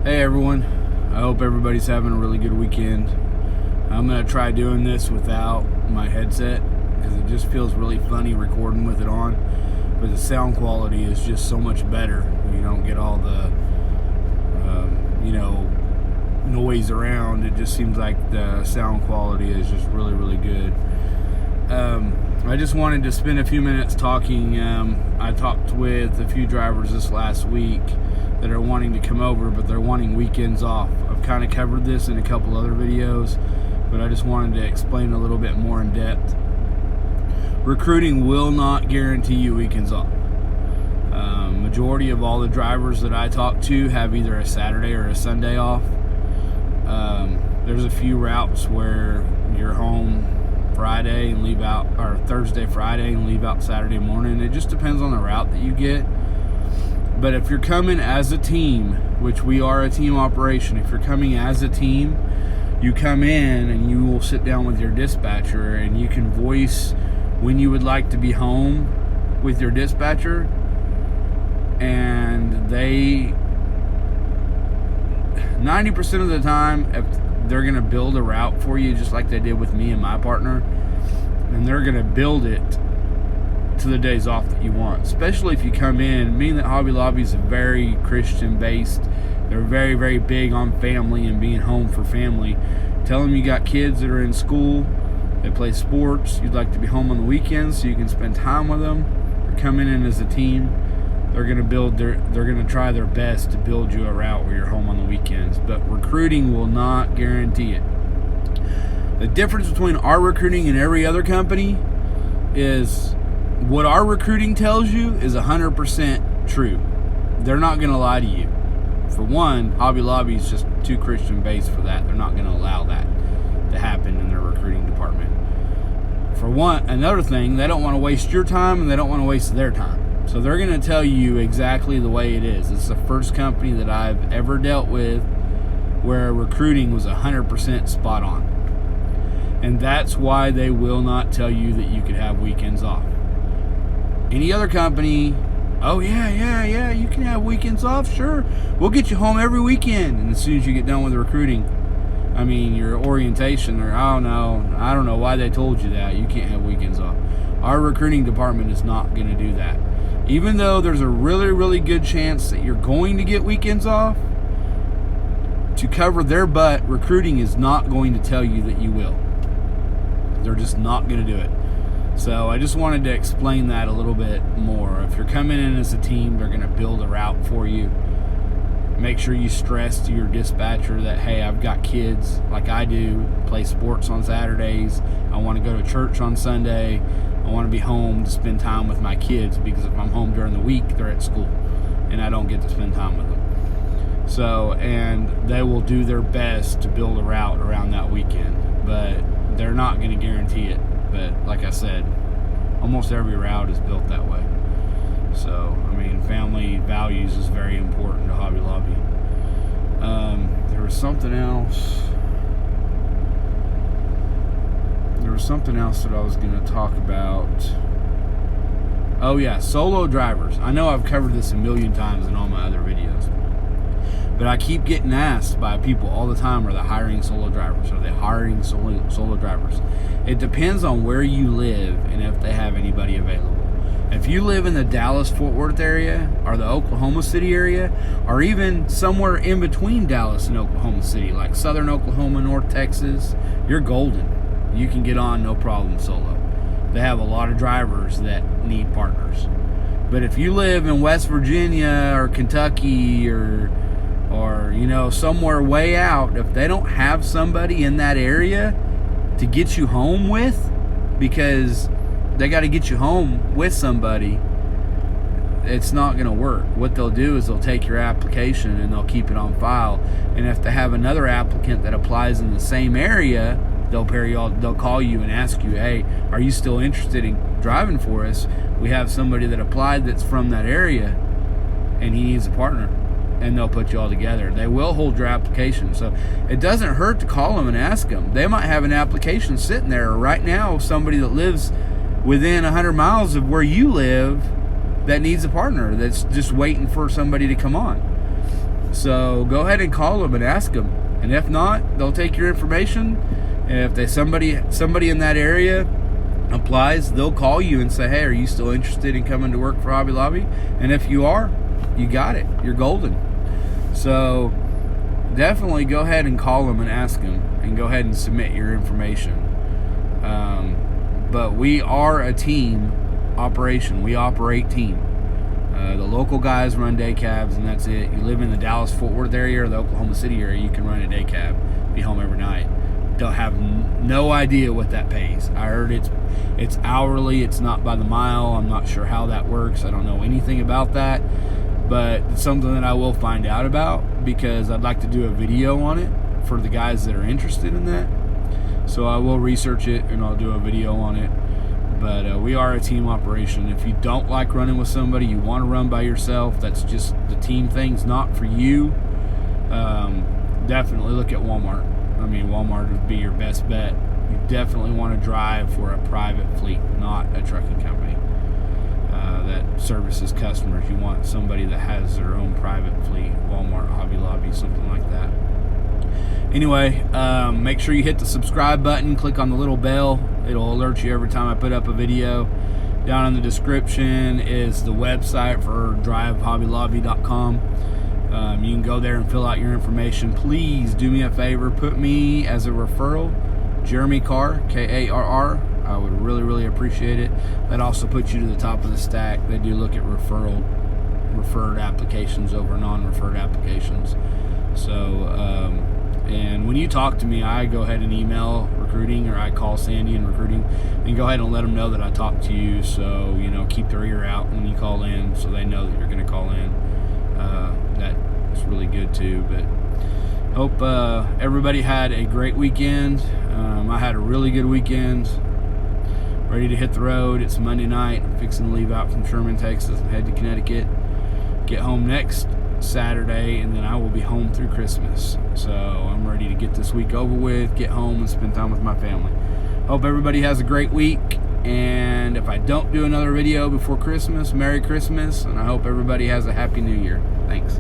Hey everyone, I hope everybody's having a really good weekend. I'm going to try doing this without my headset because it just feels really funny recording with it on, but the sound quality is just so much better. You don't get all the noise around. It just seems like the sound quality is just really good. I just wanted to spend a few minutes talking. I talked with a few drivers this last week that are wanting to come over, but they're wanting weekends off. I've kind of covered this in a couple other videos, but I just wanted to explain a little bit more in depth. Recruiting will not guarantee you weekends off. Majority of all the drivers that I talk to have either a Saturday or a Sunday off. There's a few routes where you're home Friday and leave out, or Thursday, Friday and leave out Saturday morning. It just depends on the route that you get. But if you're coming as a team, which we are a team operation, if you're coming as a team, you come in and you will sit down with your dispatcher and you can voice when you would like to be home with your dispatcher, and they 90% of the time, if they're going to build a route for you just like they did with me and my partner, and they're going to build it to the days off that you want. Especially if you come in, meaning that Hobby Lobby is very Christian based. They're very big on family and being home for family. Tell them you got kids that are in school, they play sports, you'd like to be home on the weekends so you can spend time with them. You're coming in as a team. They're going to try their best to build you a route where you're home on the weekends, but recruiting will not guarantee it. The difference between our recruiting and every other company is what our recruiting tells you is 100% true. They're not going to lie to you. For one, Hobby Lobby is just too Christian based for that. They're not going to allow that to happen in their recruiting department. For one, another thing, they don't want to waste your time and they don't want to waste their time. So they're going to tell you exactly the way it is. It's the first company that I've ever dealt with where recruiting was 100% spot on. And that's why they will not tell you that you could have weekends off. Any other company, oh yeah, you can have weekends off, sure. We'll get you home every weekend. And as soon as you get done with recruiting, your orientation, or I don't know why they told you that, you can't have weekends off. Our recruiting department is not going to do that. Even though there's a really good chance that you're going to get weekends off, to cover their butt, recruiting is not going to tell you that you will. They're just not going to do it. So I just wanted to explain that a little bit more. If you're coming in as a team, they're going to build a route for you. Make sure you stress to your dispatcher that, hey, I've got kids like I do, play sports on Saturdays, I want to go to church on Sunday, I want to be home to spend time with my kids, because if I'm home during the week, they're at school and I don't get to spend time with them. So, and they will do their best to build a route around that weekend, but they're not going to guarantee it. But like I said, almost every route is built that way. So, family values is very important to Hobby Lobby. There was something else. That I was going to talk about. Oh yeah, solo drivers. I know I've covered this a million times in all my other videos, but I keep getting asked by people all the time, are they hiring solo drivers? Are they hiring solo drivers? It depends on where you live and if they have anybody available. If you live in the Dallas-Fort Worth area or the Oklahoma City area, or even somewhere in between Dallas and Oklahoma City, like southern Oklahoma, North Texas, you're golden. You can get on no problem solo. They have a lot of drivers that need partners. But if you live in West Virginia or Kentucky or somewhere way out, if they don't have somebody in that area to get you home with, because they got to get you home with somebody, it's not going to work. What they'll do is they'll take your application and they'll keep it on file. And if they have another applicant that applies in the same area, they'll call you and ask you, hey, are you still interested in driving for us? We have somebody that applied that's from that area and he needs a partner. And they'll put you all together. They will hold your application. So it doesn't hurt to call them and ask them. They might have an application sitting there right now, somebody that lives within 100 miles of where you live that needs a partner, that's just waiting for somebody to come on. So go ahead and call them and ask them. And if not, they'll take your information. And if somebody in that area applies, they'll call you and say, hey, are you still interested in coming to work for Hobby Lobby? And if you are, you got it. You're golden. So definitely go ahead and call them and ask them, and go ahead and submit your information. But we are a team operation. We operate team. The local guys run day cabs, and that's it. You live in the Dallas-Fort Worth area or the Oklahoma City area, you can run a day cab, be home every night. Don't have no idea what that pays. I heard it's hourly. It's not by the mile. I'm not sure how that works. I don't know anything about that, but it's something that I will find out about, because I'd like to do a video on it for the guys that are interested in that. So I will research it and I'll do a video on it. But we are a team operation. If you don't like running with somebody, you want to run by yourself, that's just the team thing's not for you, definitely look at Walmart. I mean, Walmart would be your best bet. You definitely want to drive for a private fleet, not a trucking company that services customers. You want somebody that has their own private fleet, Walmart, Hobby Lobby, something like that. Anyway, make sure you hit the subscribe button, click on the little bell. It'll alert you every time I put up a video. Down in the description is the website for drivehobblylobby.com. You can go there and fill out your information. Please do me a favor, put me as a referral, Jeremy Carr, Karr. I would really, really appreciate it. That also puts you to the top of the stack. They do look at referred applications over non-referred applications. So, and when you talk to me, I go ahead and email recruiting, or I call Sandy in recruiting and go ahead and let them know that I talked to you. So, keep their ear out when you call in, so they know that you're going to call in. That's really good too. But hope everybody had a great weekend. I had a really good weekend. Ready to hit the road. It's Monday night. I'm fixing to leave out from Sherman, Texas, and head to Connecticut. Get home next Saturday, and then I will be home through Christmas. So I'm ready to get this week over with, get home and spend time with my family. Hope everybody has a great week, and if I don't do another video before Christmas, Merry Christmas, and I hope everybody has a Happy New Year. Thanks.